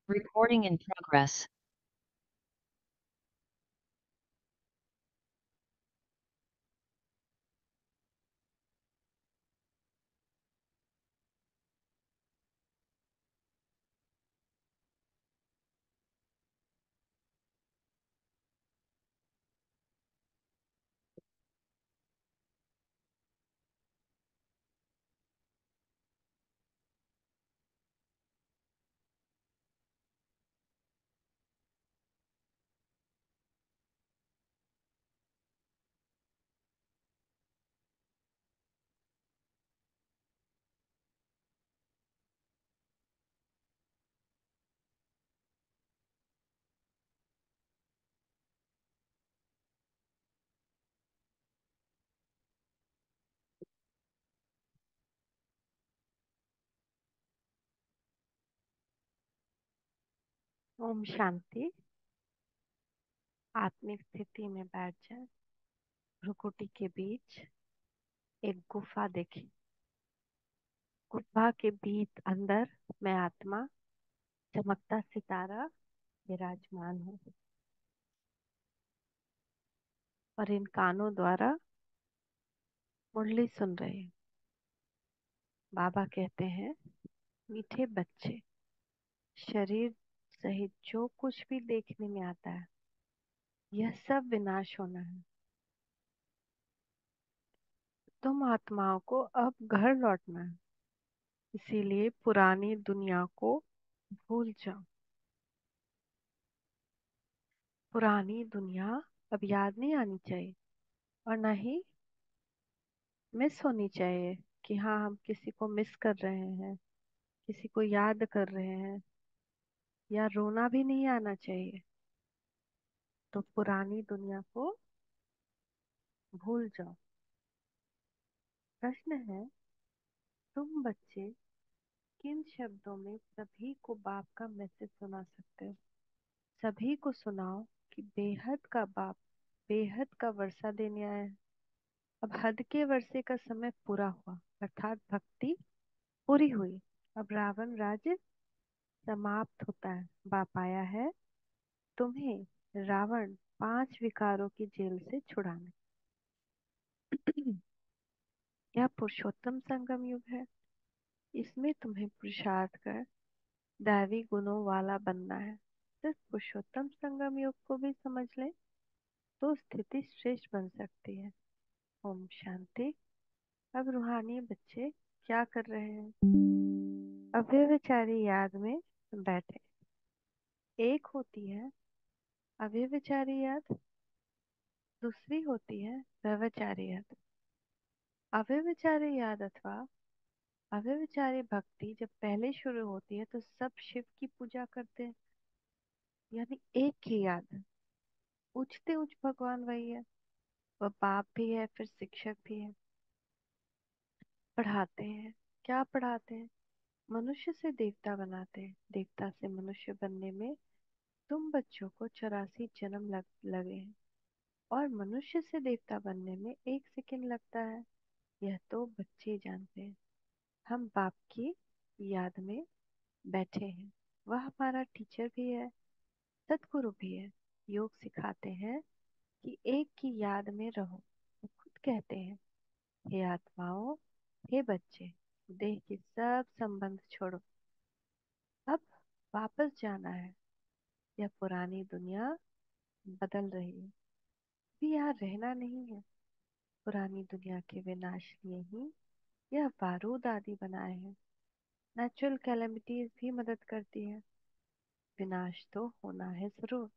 Recording in progress. Om Shanti. आत्मिक स्थिति में बैठ जाए। भ्रुकुटी के बीच एक गुफा देखी। गुफा के बीच अंदर मैं आत्मा चमकता सितारा विराजमान हूँ और इन कानों द्वारा मुरली सुन रहे हैं। बाबा कहते हैं, मीठे बच्चे, शरीर सहित जो कुछ भी देखने में आता है यह सब विनाश होना है। तुम आत्माओं को अब घर लौटना है, इसीलिए पुरानी दुनिया को भूल जाओ। पुरानी दुनिया अब याद नहीं आनी चाहिए और ना ही मिस होनी चाहिए कि हाँ हम किसी को मिस कर रहे हैं, किसी को याद कर रहे हैं, या रोना भी नहीं आना चाहिए। तो पुरानी दुनिया को भूल जाओ। प्रश्न है, तुम बच्चे किन शब्दों में सभी को बाप का मैसेज सुना सकते हो? सभी को सुनाओ कि बेहद का बाप बेहद का वर्षा देने आया है। अब हद के वर्षे का समय पूरा हुआ, अर्थात भक्ति पूरी हुई। अब रावण राज्य समाप्त होता है। बाप आया है तुम्हें रावण 5 विकारों की जेल से छुड़ाने। यह पुरुषोत्तम संगम युग है। इसमें तुम्हें पुरुषार्थ कर दैवी गुणों वाला बनना है। सिर्फ पुरुषोत्तम संगम युग को भी समझ ले तो स्थिति श्रेष्ठ बन सकती है। ओम शांति। अब रूहानी बच्चे क्या कर रहे हैं? अव्यभिचारी याद में बैठे। एक होती है अव्यभिचारी याद, दूसरी होती है व्यभिचारी याद। अव्यभिचारी याद अथवा अव्यभिचारी भक्ति जब पहले शुरू होती है तो सब शिव की पूजा करते हैं, यानी एक ही याद है। उच्चते उच्च भगवान वही है। वह बाप भी है, फिर शिक्षक भी है। पढ़ाते हैं। क्या पढ़ाते हैं? मनुष्य से देवता बनाते हैं। देवता से मनुष्य बनने में तुम बच्चों को 84 जन्म लगे हैं और मनुष्य से देवता बनने में 1 सेकंड लगता है। यह तो बच्चे जानते हैं। हम बाप की याद में बैठे हैं। वह हमारा टीचर भी है, सतगुरु भी है। योग सिखाते हैं कि एक की याद में रहो। वो खुद कहते हैं, हे आत्माओं, हे बच्चे, देह के सब संबंध छोड़ो। अब वापस जाना है। यह पुरानी दुनिया बदल रही है, भी यहाँ रहना नहीं है। पुरानी दुनिया के विनाश लिए ही यह बारूद आदि बनाए हैं। नेचुरल कैलेमिटीज भी मदद करती है। विनाश तो होना है जरूर।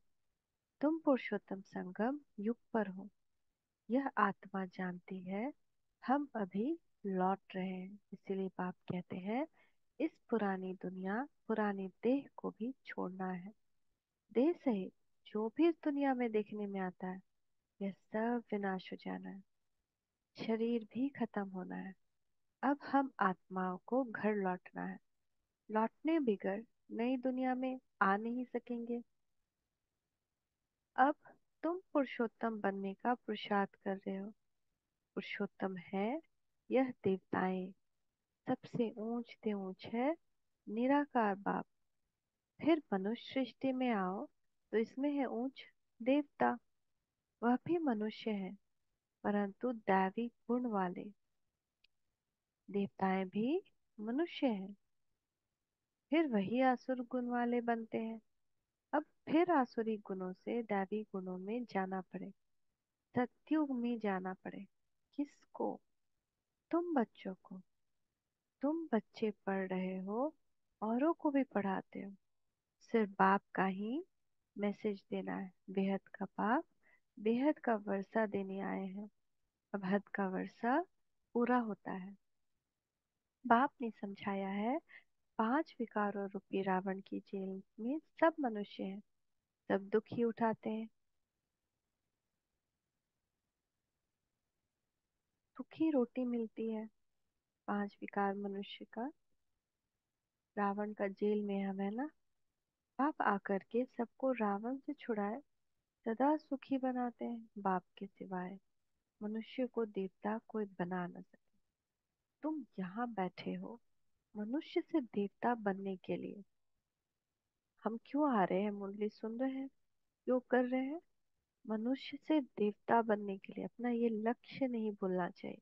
तुम पुरुषोत्तम संगम युग पर हो, यह आत्मा जानती है। हम अभी लौट रहे हैं, इसीलिए बाप कहते हैं इस पुरानी दुनिया पुरानी देह को भी छोड़ना है। देह सहित जो भी इस दुनिया में देखने में आता है यह सब विनाश हो जाना है। शरीर भी खत्म होना है। अब हम आत्माओं को घर लौटना है। लौटने बिगर नई दुनिया में आ नहीं सकेंगे। अब तुम पुरुषोत्तम बनने का पुरुषार्थ कर रहे हो। पुरुषोत्तम है यह देवताएं, सबसे ऊंच ते ऊंच है निराकार बाप। फिर मनुष्य सृष्टि में आओ तो इसमें है ऊंच देवता। वह भी मनुष्य है, परंतु दैवी गुण वाले। देवताएं भी मनुष्य हैं। फिर वही आसुर गुण वाले बनते हैं। अब फिर आसुरी गुणों से दैवी गुणों में जाना पड़े, सत्युग में जाना पड़े। किसको? तुम बच्चों को। तुम बच्चे पढ़ रहे हो, औरों को भी पढ़ाते हो। सिर्फ बाप का ही मैसेज देना है। बेहद का बाप बेहद का वर्षा देने आए हैं। अब हद का वर्षा पूरा होता है। बाप ने समझाया है, 5 विकारों रूपी रावण की जेल में सब मनुष्य हैं, सब दुख ही उठाते हैं। सूखी रोटी मिलती है। 5 विकार मनुष्य का, रावण का जेल में हम है ना। बाप आकर के सबको रावण से छुड़ाए, सदा सुखी बनाते हैं। बाप के सिवाय मनुष्य को देवता कोई बना न सके। तुम यहाँ बैठे हो मनुष्य से देवता बनने के लिए। हम क्यों आ रहे हैं? मुरली सुन रहे हैं, योग कर रहे हैं। मनुष्य से देवता बनने के लिए अपना ये लक्ष्य नहीं भूलना चाहिए।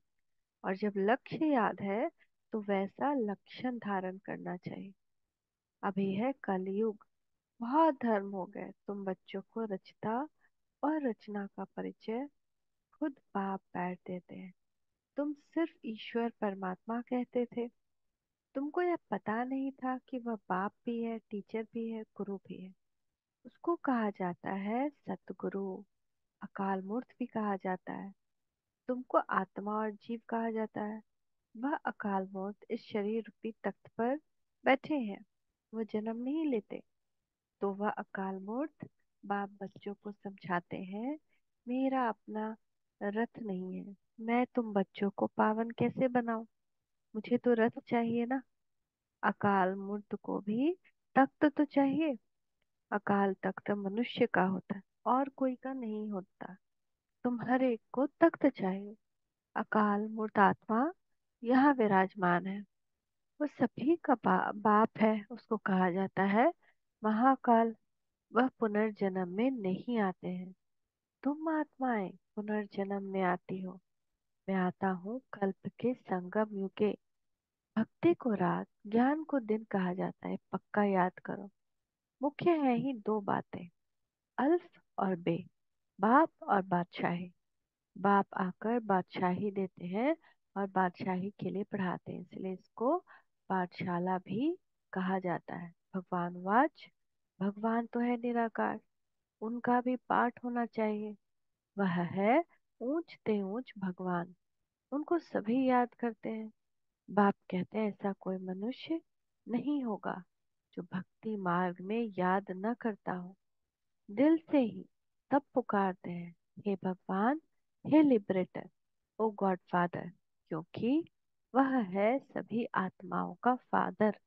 और जब लक्ष्य याद है तो वैसा लक्षण धारण करना चाहिए। अभी है कलयुग, बहुत धर्म हो गए। तुम बच्चों को रचता और रचना का परिचय खुद बाप बैठ देते हैं। तुम सिर्फ ईश्वर परमात्मा कहते थे। तुमको यह पता नहीं था कि वह बाप भी है, टीचर भी है, गुरु भी है। उसको कहा जाता है सतगुरु। अकाल मूर्त भी कहा जाता है। तुमको आत्मा और जीव कहा जाता है। वह अकाल मूर्त इस शरीर रूपी तख्त पर बैठे हैं। वह जन्म नहीं लेते। तो वह अकाल मूर्त बाप बच्चों को समझाते हैं, मेरा अपना रथ नहीं है। मैं तुम बच्चों को पावन कैसे बनाऊं? मुझे तो रथ चाहिए ना। अकाल मूर्त को भी तख्त तो चाहिए। अकाल तख्त मनुष्य का होता है, और कोई का नहीं होता। तुम हर एक को तख्त चाहिए। अकाल मूर्त आत्मा यहाँ विराजमान है। वो सभी का बाप है। उसको कहा जाता है महाकाल। वह पुनर्जन्म में नहीं आते हैं। तुम आत्माएं पुनर्जन्म में आती हो। मैं आता हूँ कल्प के संगम युगे। भक्ति को रात, ज्ञान को दिन कहा जाता है, पक्का याद करो। मुख्य है ही 2 बातें, अल्फ और बे, बाप और बादशाही। बाप आकर बादशाही देते हैं और बादशाही के लिए पढ़ाते हैं, इसलिए इसको पाठशाला भी कहा जाता है। भगवान वाच, भगवान तो है निराकार, उनका भी पाठ होना चाहिए। वह है ऊंच ते ऊंच भगवान। उनको सभी याद करते हैं। बाप कहते हैं ऐसा कोई मनुष्य नहीं होगा जो भक्ति मार्ग में याद न करता हो। दिल से ही तब पुकारते हैं, हे भगवान, हे लिबरेटर, ओ गॉड फादर। क्योंकि वह है सभी आत्माओं का फादर,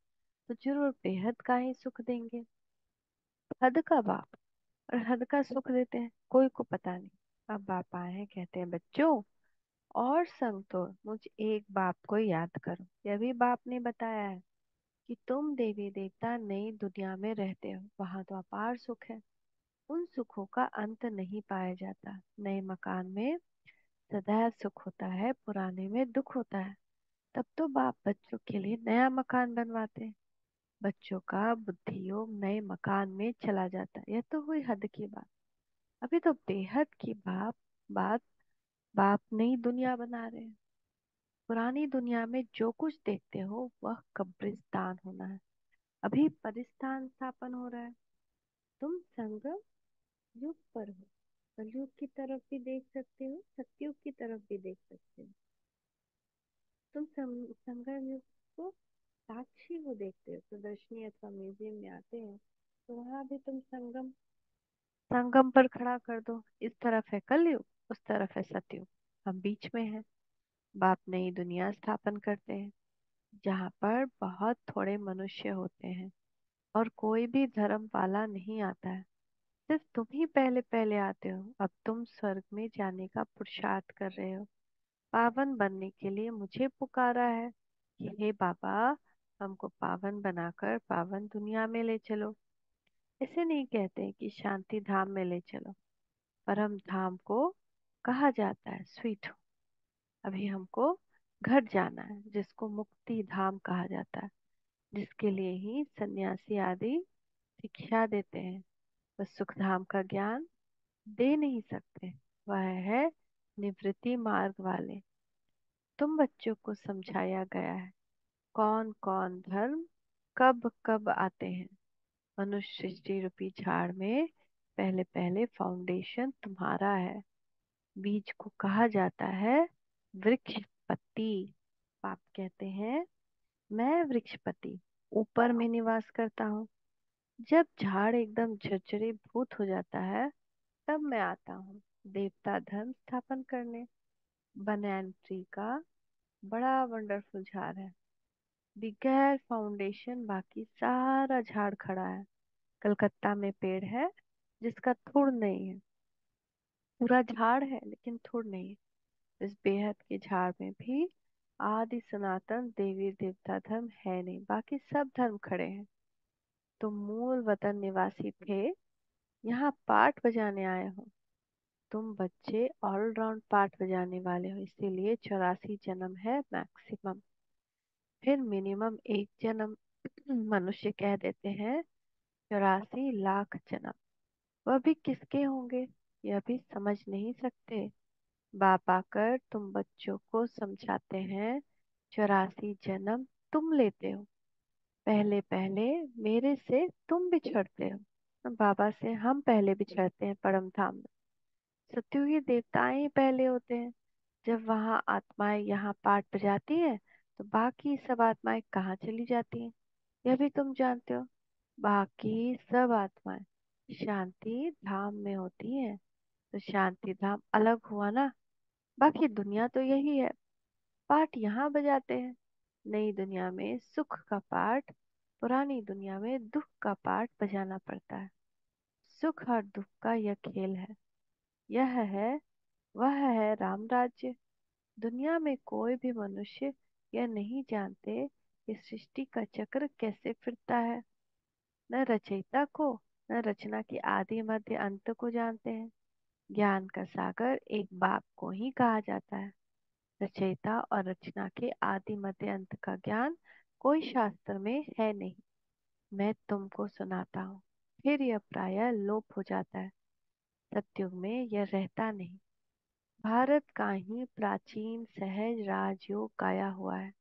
तो जरूर बेहद का ही सुख देंगे। हद का बाप और हद का सुख देते हैं, कोई को पता नहीं। अब बाप आए हैं, कहते हैं बच्चों, और संग तो मुझ एक बाप को याद करो। यह भी बाप ने बताया है कि तुम देवी देवता नई दुनिया में रहते हो, वहां तो अपार सुख है। उन सुखों का अंत नहीं पाया जाता। नए मकान में सदैव सुख होता है, पुराने में दुख होता है। तब तो बाप बच्चों के लिए नया मकान बनवाते हैं। बच्चों का बुद्धि योग नए मकान में चला जाता है। यह तो हुई हद की बात। अभी तो बेहद की बात बाप नई दुनिया बना रहे हैं। पुरानी दुनिया में जो कुछ देखते हो वह कब्रिस्तान होना है। अभी परिस्तान स्थापन हो रहा है। तुम संगम युग पर हो। कलयुग की तरफ भी देख सकते हो, सतयुग की तरफ भी देख सकते हो। तुम संगम युग को साक्षी हो देखते हो। प्रदर्शनी अथवा म्यूजियम में आते हैं तो वहां भी तुम संगम संगम पर खड़ा कर दो। इस तरफ है कलयुग, उस तरफ है सतयुग, हम बीच में हैं। बाप नई दुनिया स्थापन करते हैं जहाँ पर बहुत थोड़े मनुष्य होते हैं और कोई भी धर्म वाला नहीं आता है। सिर्फ तुम ही पहले पहले आते हो। अब तुम स्वर्ग में जाने का पुरुषार्थ कर रहे हो। पावन बनने के लिए मुझे पुकारा है कि हे बाबा, हमको पावन बनाकर पावन दुनिया में ले चलो। इसे नहीं कहते कि शांति धाम में ले चलो। परम धाम को कहा जाता है स्वीट। अभी हमको घर जाना है, जिसको मुक्ति धाम कहा जाता है, जिसके लिए ही सन्यासी आदि शिक्षा देते हैं। वह सुख धाम का ज्ञान दे नहीं सकते। वह है निवृत्ति मार्ग वाले। तुम बच्चों को समझाया गया है कौन कौन धर्म कब कब आते हैं। मनुष्य सृष्टि रूपी झाड़ में पहले पहले फाउंडेशन तुम्हारा है। बीज को कहा जाता है वृक्षपति। पाप कहते हैं मैं वृक्षपति ऊपर में निवास करता हूँ। जब झाड़ एकदम झरझरे भूत हो जाता है, तब मैं आता हूँ देवता धर्म स्थापन करने। बनैन ट्री का बड़ा वंडरफुल झाड़ है। बगैर फाउंडेशन बाकी सारा झाड़ खड़ा है। कलकत्ता में पेड़ है जिसका थुड़ नहीं है। पूरा झाड़ है लेकिन थुड़ नहीं है। इस बेहद के झाड़ में भी आदि सनातन देवी देवता धर्म है नहीं, बाकी सब धर्म खड़े हैं। तुम मूल वतन निवासी थे, यहाँ पाठ बजाने आए हो। तुम बच्चे ऑलराउंड पाठ बजाने वाले हो, इसीलिए 84 जन्म है मैक्सिमम। फिर मिनिमम एक जन्म मनुष्य कह देते हैं। 84 लाख जन्म वह भी किसके होंगे, यह भी समझ नहीं सकते। बाप आकर तुम बच्चों को समझाते हैं 84 जन्म तुम लेते हो। पहले पहले मेरे से तुम बिछड़ते हो, बाबा से हम पहले बिछड़ते हैं परम धाम में। सत्युगी देवताएं ही पहले होते हैं। जब वहाँ आत्माएं यहाँ पाठ बजाती है, तो बाकी सब आत्माएं कहाँ चली जाती हैं, यह भी तुम जानते हो। बाकी सब आत्माएं शांति धाम में होती हैं। तो शांति धाम अलग हुआ ना। बाकी दुनिया तो यही है, पाठ यहाँ बजाते हैं। नई दुनिया में सुख का पाठ, पुरानी दुनिया में दुख का पाठ बजाना पड़ता है। सुख और दुख का यह खेल है। यह है वह है राम राज्य। दुनिया में कोई भी मनुष्य यह नहीं जानते कि सृष्टि का चक्र कैसे फिरता है। न रचयिता को, न रचना के आदि मध्य अंत को जानते हैं। ज्ञान का सागर एक बाप को ही कहा जाता है। रचयिता और रचना के आदि मध्य अंत का ज्ञान कोई शास्त्र में है नहीं। मैं तुमको सुनाता हूँ, फिर यह प्रायः लोप हो जाता है। सतयुग में यह रहता नहीं। भारत का ही प्राचीन सहज राजयोग गाया हुआ है।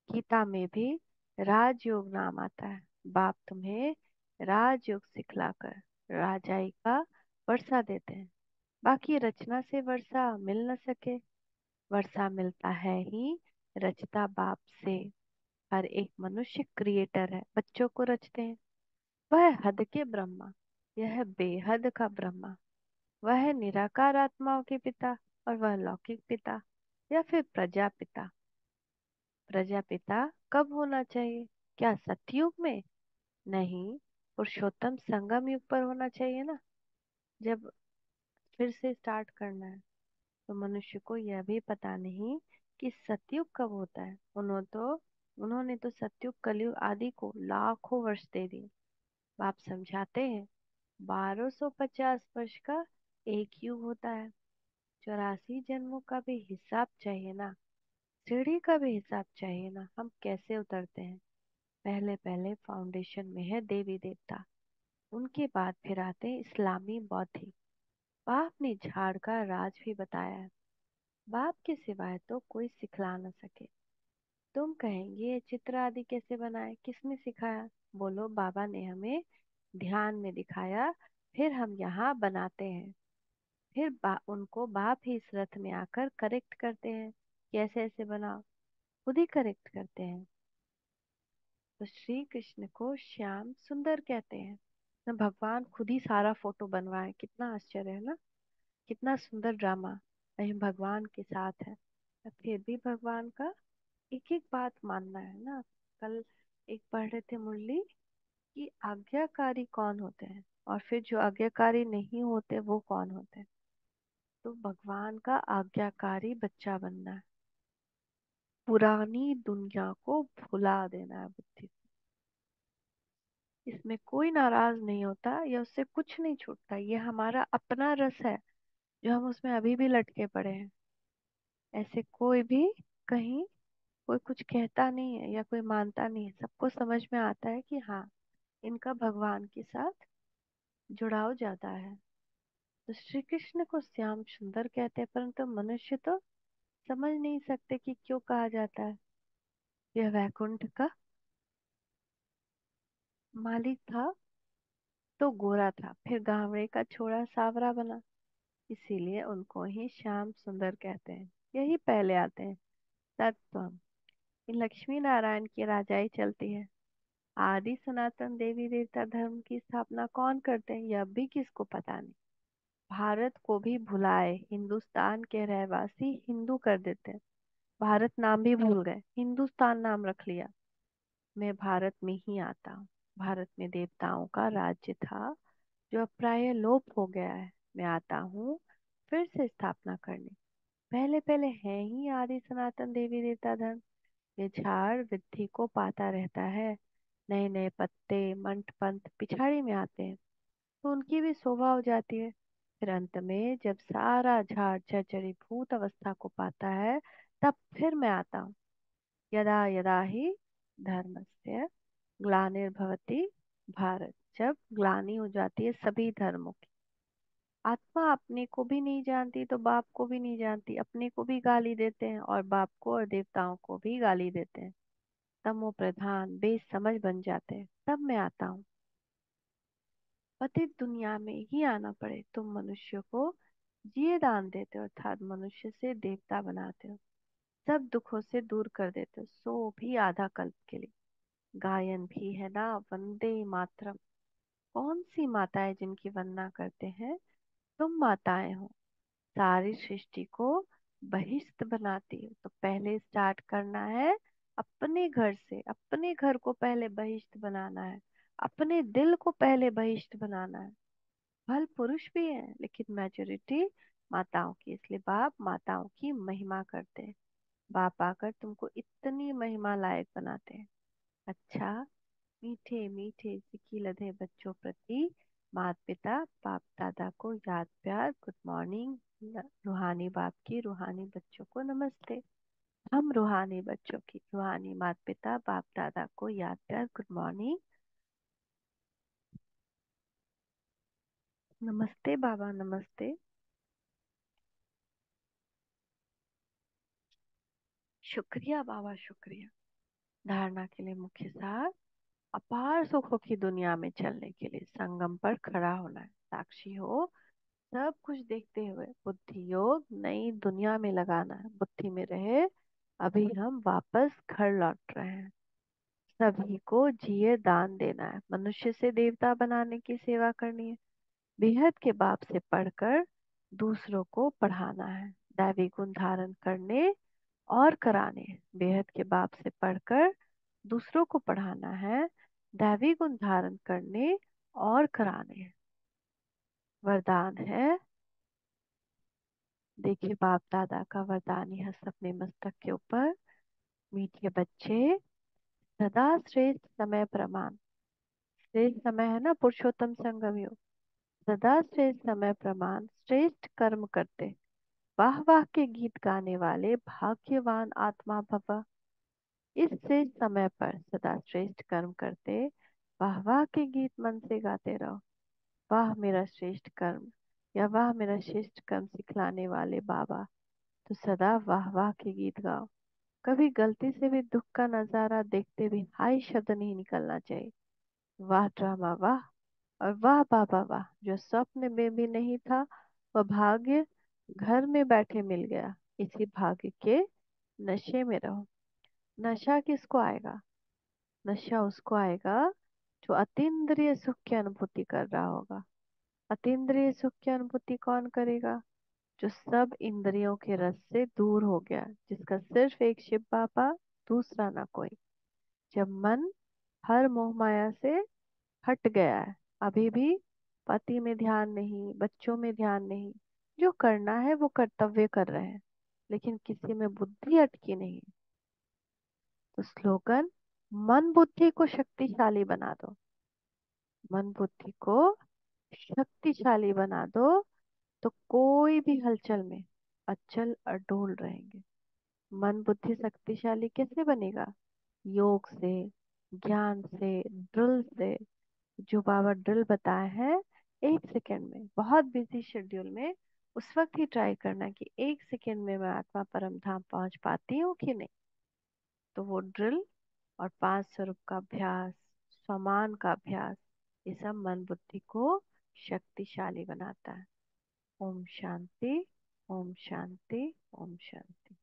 गीता में भी राजयोग नाम आता है। बाप तुम्हें राजयोग सिखलाकर राजाई का वर्षा देते हैं। बाकी रचना से वर्षा मिल न सके। वर्षा मिलता है ही रचता बाप से। हर एक मनुष्य क्रिएटर है, बच्चों को रचते हैं। वह है हद के ब्रह्मा, यह है बेहद का ब्रह्मा। वह है निराकार आत्माओं के पिता, और वह लौकिक पिता या फिर प्रजापिता। प्रजापिता कब होना चाहिए? क्या सतयुग में? नहीं, पुरुषोत्तम संगम युग पर होना चाहिए ना। जब फिर से स्टार्ट करना है, तो मनुष्य को यह भी पता नहीं कि सतयुग कब होता है। उन्होंने तो सतयुग कलयुग आदि को लाखों वर्ष दे दिए। बाप समझाते हैं 1250 वर्ष का एक युग होता है। 84 जन्मों का भी हिसाब चाहिए ना। सीढ़ी का भी हिसाब चाहिए ना, हम कैसे उतरते हैं। पहले पहले फाउंडेशन में है देवी देवता, उनके बाद फिर आते हैं इस्लामी बौद्धिक। बाप ने झाड़ का राज भी बताया है। बाप के सिवाय तो कोई सिखला न सके। तुम कहेंगे ये चित्र आदि कैसे बनाए, किसने सिखाया? बोलो बाबा ने हमें ध्यान में दिखाया, फिर हम यहाँ बनाते हैं। फिर उनको बाप ही इस रथ में आकर करेक्ट करते हैं कि ऐसे ऐसे बनाओ। खुद ही करेक्ट करते हैं। तो श्री कृष्ण को श्याम सुंदर कहते हैं। न भगवान खुद ही सारा फोटो बनवाए, कितना आश्चर्य है ना। कितना सुंदर ड्रामा वही भगवान के साथ है। और फिर भी भगवान का एक एक बात मानना है ना। कल एक पढ़ रहे थे मुरली कि आज्ञाकारी कौन होते हैं, और फिर जो आज्ञाकारी नहीं होते वो कौन होते हैं। तो भगवान का आज्ञाकारी बच्चा बनना है। पुरानी दुनिया को भुला देना है बुद्धि से। इसमें कोई नाराज नहीं होता या उससे कुछ नहीं छूटता। ये हमारा अपना रस है जो हम उसमें अभी भी लटके पड़े हैं। ऐसे कोई भी कहीं कोई कुछ कहता नहीं है या कोई मानता नहीं है। सबको समझ में आता है कि हाँ, इनका भगवान के साथ जुड़ाव ज्यादा है। तो श्री कृष्ण को श्याम सुंदर कहते हैं, परंतु मनुष्य तो समझ नहीं सकते कि क्यों कहा जाता है। यह वैकुंठ का मालिक था तो गोरा था, फिर गावड़े का छोरा सावरा बना, इसीलिए उनको ही श्याम सुंदर कहते हैं। यही पहले आते हैं। तत्व इन लक्ष्मी नारायण की राजाई चलती है। आदि सनातन देवी देवता धर्म की स्थापना कौन करते हैं यह भी किसको पता नहीं। भारत को भी भुलाए हिंदुस्तान के रहवासी हिंदू कर देते हैं। भारत नाम भी भूल गए, हिंदुस्तान नाम रख लिया। मैं भारत में ही आता हूँ। भारत में देवताओं का राज्य था जो अब प्राय लोप हो गया है। मैं आता हूँ फिर से स्थापना करने। पहले पहले है ही आदि सनातन देवी देवता धर्म। ये झाड़ वृद्धि को पाता रहता है। नए नए पत्ते मंठ पंथ पिछाड़ी में आते हैं तो उनकी भी शोभा हो जाती है। फिर अंत में जब सारा झाड़ जर्जरी भूत अवस्था को पाता है, तब फिर मैं आता हूँ। यदा यदा ही धर्मस्य ग्लानिर्भवति भारत। जब ग्लानि हो जाती है सभी धर्मों की। आत्मा अपने को भी नहीं जानती तो बाप को भी नहीं जानती। अपने को भी गाली देते हैं और बाप को और देवताओं को भी गाली देते हैं। तमो प्रधान बेसमझ बन जाते हैं। तब मैं आता हूँ। पतित दुनिया में ही आना पड़े तुम मनुष्य को जिए दान देते हो, अर्थात मनुष्य से देवता बनाते हो। सब दुखों से दूर कर देते हो, सो भी आधा कल्प के लिए। गायन भी है ना, वंदे मातरम। कौन सी माता है जिनकी वंदना करते हैं? तुम माताएं हो। सारी सृष्टि को बहिष्ठ बनाती हो तो पहले स्टार्ट करना है अपने घर से। अपने घर को पहले बहिष्ठ बनाना है। अपने दिल को पहले बहिष्ठ बनाना है। फल पुरुष भी है लेकिन मेजोरिटी माताओं की, इसलिए बाप माताओं की महिमा करते हैं। बाप आकर तुमको इतनी महिमा लायक बनाते हैं। अच्छा, मीठे मीठे सिकी लधे बच्चों प्रति माता पिता बाप दादा को याद प्यार गुड मॉर्निंग। रूहानी बाप की रूहानी बच्चों को नमस्ते। हम रूहानी बच्चों की रूहानी माता पिता बाप दादा को याद प्यार गुड मॉर्निंग। नमस्ते बाबा नमस्ते। शुक्रिया बाबा शुक्रिया। धारणा के लिए मुख्य सार अपार सुखों की दुनिया में चलने के लिए संगम पर खड़ा होना है। साक्षी हो सब कुछ देखते हुए बुद्धि योग नई दुनिया में लगाना है। बुद्धि में रहे अभी हम वापस घर लौट रहे हैं। सभी को जिए दान देना है। मनुष्य से देवता बनाने की सेवा करनी है। बेहद के बाप से पढ़कर दूसरों को पढ़ाना है। दैवी गुण धारण करने और कराने। बेहद के बाप से पढ़कर दूसरों को पढ़ाना है। दैवी गुण धारण करने और कराने। वरदान है, देखिए बाप दादा का वरदान यह अपने मस्तक के ऊपर। मीठे बच्चे सदा श्रेष्ठ समय प्रमाण। श्रेष्ठ समय है ना पुरुषोत्तम संगम योग। सदा श्रेष्ठ समय प्रमाण श्रेष्ठ कर्म करते वाह वाह के गीत गाने वाले भाग्यवान आत्मा भव। इस श्रेष्ठ समय पर सदा श्रेष्ठ कर्म करते वाह वाह के गीत मन से गाते रहो। वाह मेरा श्रेष्ठ कर्म या वाह मेरा श्रेष्ठ कर्म सिखलाने वाले बाबा। तो सदा वाह वाह के गीत गाओ। कभी गलती से भी दुख का नजारा देखते हुए हाय शब्द नहीं निकलना चाहिए। वाह ड्रामा वाह, और वाह बाबा वाह, जो स्वप्न में भी नहीं था वह भाग्य घर में बैठे मिल गया। इसी भाग्य के नशे में रहो। नशा किसको आएगा? नशा उसको आएगा जो अतीन्द्रिय सुख की अनुभूति कर रहा होगा। अतीन्द्रिय सुख की अनुभूति कौन करेगा? जो सब इंद्रियों के रस से दूर हो गया, जिसका सिर्फ एक शिव बाबा, दूसरा ना कोई। जब मन हर मोह माया से हट गया है, अभी भी पति में ध्यान नहीं, बच्चों में ध्यान नहीं, जो करना है वो कर्तव्य कर रहे हैं, लेकिन किसी में बुद्धि अटकी नहीं। तो स्लोगन, मन बुद्धि को शक्तिशाली बना दो। मन बुद्धि को शक्तिशाली बना दो तो कोई भी हलचल में अचल अडोल रहेंगे। मन बुद्धि शक्तिशाली कैसे बनेगा? योग से, ज्ञान से, ड्रिल से। जो बाबा ड्रिल बताए हैं, 1 सेकेंड में, बहुत बिजी शेड्यूल में उस वक्त ही ट्राई करना कि 1 सेकेंड में मैं आत्मा परम धाम पहुंच पाती हूँ कि नहीं। तो वो ड्रिल और 5 स्वरूप का अभ्यास, समान का अभ्यास, ये सब मन बुद्धि को शक्तिशाली बनाता है। ओम शांति, ओम शांति, ओम शांति।